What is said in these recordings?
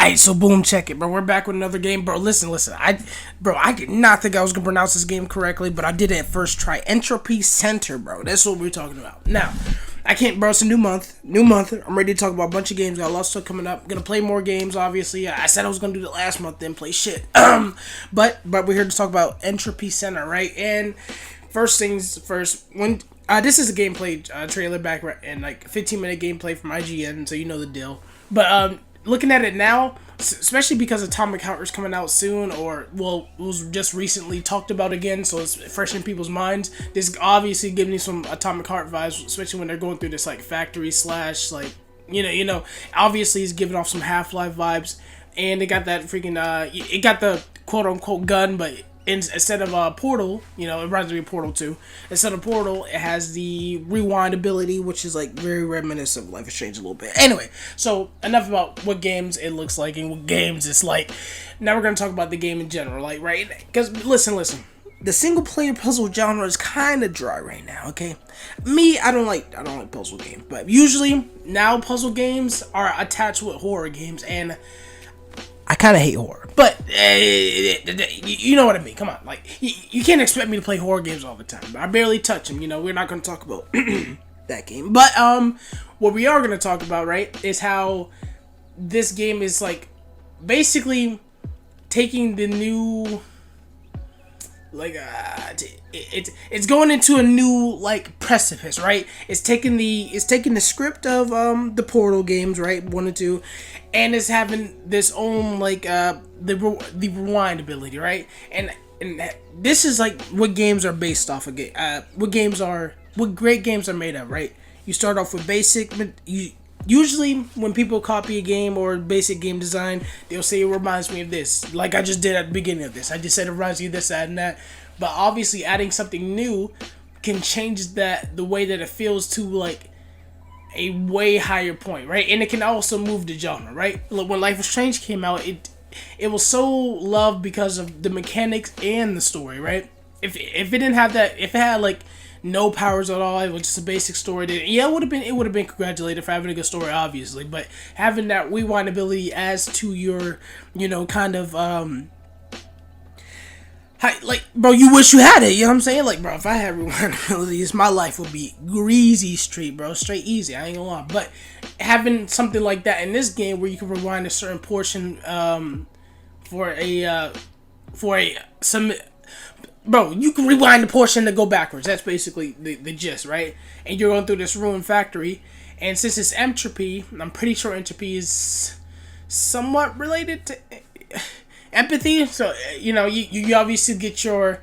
Alright, so boom, check it, bro. We're back with another game, bro. Listen. I did not think I was gonna pronounce this game correctly, but I did it at first try. Entropy Center, bro. That's what we're talking about. Now, I can't, bro. It's a new month. I'm ready to talk about a bunch of games. Got a lot of stuff coming up. Gonna play more games, obviously. I said I was gonna do it last month, then play shit. But we're here to talk about Entropy Center, right? And first things first, when this is a gameplay trailer back in like 15-minute gameplay from IGN, so you know the deal. But looking at it now, especially because Atomic Heart is coming out soon, or well, it was just recently talked about again, so it's fresh in people's minds. This obviously gives me some Atomic Heart vibes, especially when they're going through this like factory slash like you know. Obviously, it's giving off some Half-Life vibes, and it got that freaking it got the quote unquote gun, but instead of a Portal, it reminds me of Portal 2. Instead of Portal, it has the rewind ability, which is like very reminiscent of Life is Strange a little bit. Anyway, so enough about what games it looks like and what games it's like. Now we're gonna talk about the game in general, like, right? Because listen, the single player puzzle genre is kind of dry right now. Okay, me, I don't like puzzle games, but usually now puzzle games are attached with horror games, and I kind of hate horror, but you know what I mean. Come on, like you can't expect me to play horror games all the time. I barely touch them. We're not going to talk about that game. But what we are going to talk about, right, is how this game is like basically taking the new it's going into a new like precipice, right? It's taking the script of the Portal games, right, 1 and 2, and it's having this own like the rewind ability, right? And this is like what games are based off of. What great games are made of, right? You start off with basic. Usually, when people copy a game or basic game design, they'll say it reminds me of this, like I just did at the beginning of this. I just said it reminds me of this, that, and that. But obviously, adding something new can change the way that it feels to like a way higher point, right? And it can also move the genre, right? Look, when Life is Strange came out, it was so loved because of the mechanics and the story, right? If it didn't have that, if it had like no powers at all, it was just a basic story. It would have been congratulated for having a good story, obviously, but having that rewind ability adds to your, kind of like, bro, you wish you had it. You know what I'm saying? Like, bro, if I had rewind abilities, my life would be greasy street, bro, straight easy. I ain't gonna lie. But having something like that in this game where you can rewind a certain portion bro, you can rewind the portion to go backwards. That's basically the gist, right? And you're going through this ruined factory. And since it's entropy, I'm pretty sure entropy is somewhat related to empathy. So, you obviously get your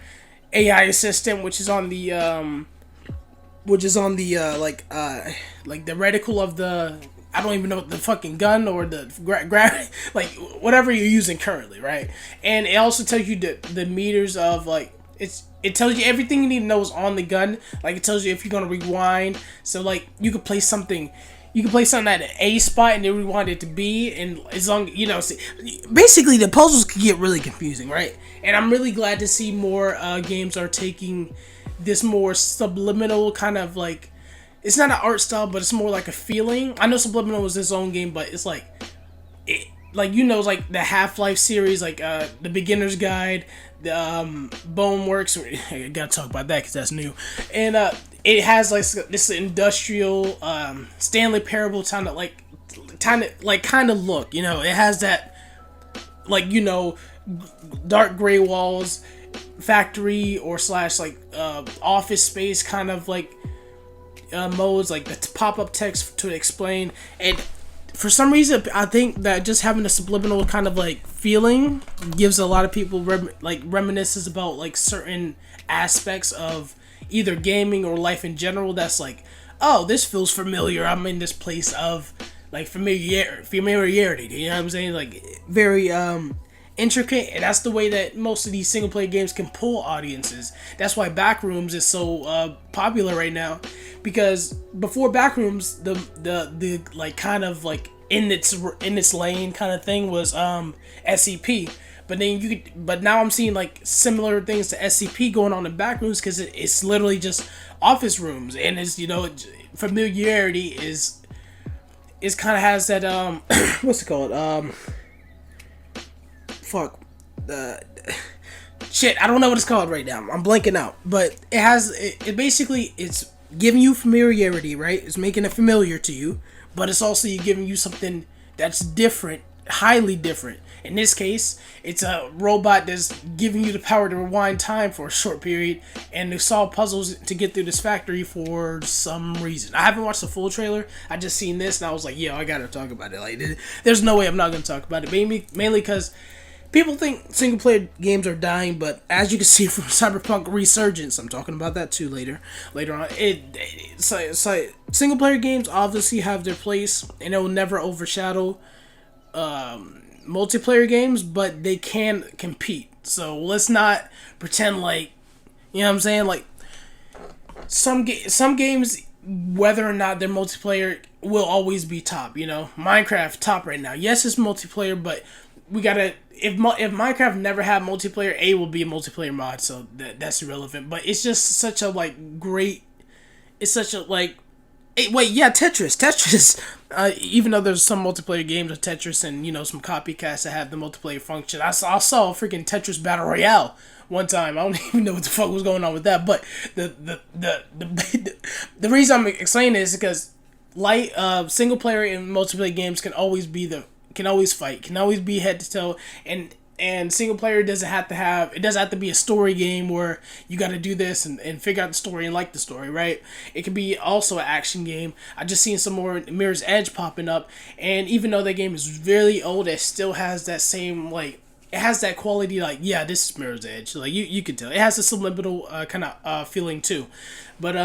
AI assistant, which is on the like the reticle of the, I don't even know, the fucking gun or the like whatever you're using currently, right? And it also tells you the meters of like, it tells you everything you need to know is on the gun. Like, it tells you if you're gonna rewind. So like you could place something at an A spot and then rewind it to B, and as long basically the puzzles could get really confusing, right? And I'm really glad to see more games are taking this more subliminal kind of like, it's not an art style, but it's more like a feeling. I know Subliminal was its own game, but it's like it's like the Half-Life series, like the Beginner's Guide, the Boneworks. I gotta talk about that because that's new, and it has like this industrial Stanley Parable kind of look. It has that dark gray walls, factory or slash like office space kind of like modes, like the pop-up text to explain. And for some reason, I think that just having a subliminal kind of like feeling gives a lot of people reminiscences about like certain aspects of either gaming or life in general. That's like, oh, this feels familiar. I'm in this place of like familiarity. You know what I'm saying? Like very intricate, and that's the way that most of these single player games can pull audiences. That's why Backrooms is so popular right now, because before Backrooms, the like kind of like in its lane kind of thing was SCP. But now I'm seeing like similar things to SCP going on in Backrooms, because it's literally just office rooms, and it's familiarity is kind of has that what's it called, fuck, uh, shit. I don't know what it's called right now. I'm blanking out. But it has it basically it's giving you familiarity, right? It's making it familiar to you, but it's also giving you something that's different, highly different. In this case, it's a robot that's giving you the power to rewind time for a short period and to solve puzzles to get through this factory for some reason. I haven't watched the full trailer. I just seen this and I was like, yo, I gotta talk about it. Like, there's no way I'm not gonna talk about it. Mainly because people think single player games are dying, but as you can see from Cyberpunk Resurgence, I'm talking about that too later on. It's single player games obviously have their place, and it will never overshadow multiplayer games, but they can compete. So let's not pretend like, you know what I'm saying, like some games, whether or not they're multiplayer, will always be top. You know, Minecraft top right now. Yes, it's multiplayer, but we gotta, if Minecraft never had multiplayer, A will be a multiplayer mod, so that's irrelevant. But it's just such a like great. It's such a like. Wait, yeah, Tetris. Even though there's some multiplayer games of Tetris and some copycats that have the multiplayer function, I saw freaking Tetris Battle Royale one time. I don't even know what the fuck was going on with that, but the reason I'm explaining this is because single player and multiplayer games can always fight, can always be head to toe, and single player doesn't have to be a story game where you got to do this and figure out the story and like the story, right? It can be also an action game. I just seen some more Mirror's Edge popping up, and even though that game is really old, it still has that same like. It has that quality, like, yeah, this is Mirror's Edge. Like, you can tell. It has a subliminal kind of feeling, too. But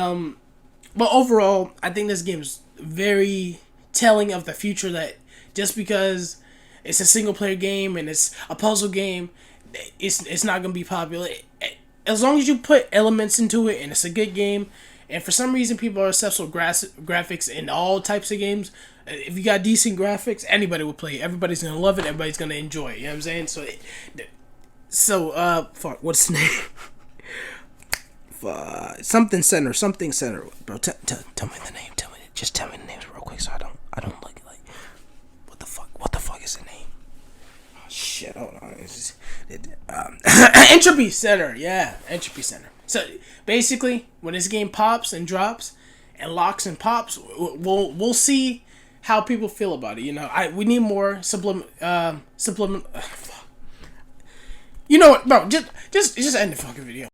overall, I think this game is very telling of the future, that just because it's a single-player game and it's a puzzle game, it's not going to be popular. As long as you put elements into it and it's a good game, and for some reason people are obsessed with graphics in all types of games. If you got decent graphics, anybody will play it. Everybody's gonna love it. Everybody's gonna enjoy it. You know what I'm saying? Fuck. What's the name? Something center, bro. Tell me the name. Just tell me the names real quick, so I don't like what the fuck. What the fuck is the name? Oh shit! Hold on. Entropy Center. Yeah, Entropy Center. So basically, when this game pops and drops, and locks and pops, we'll see how people feel about it. We need more supplement. You know what, bro? Just end the fucking video.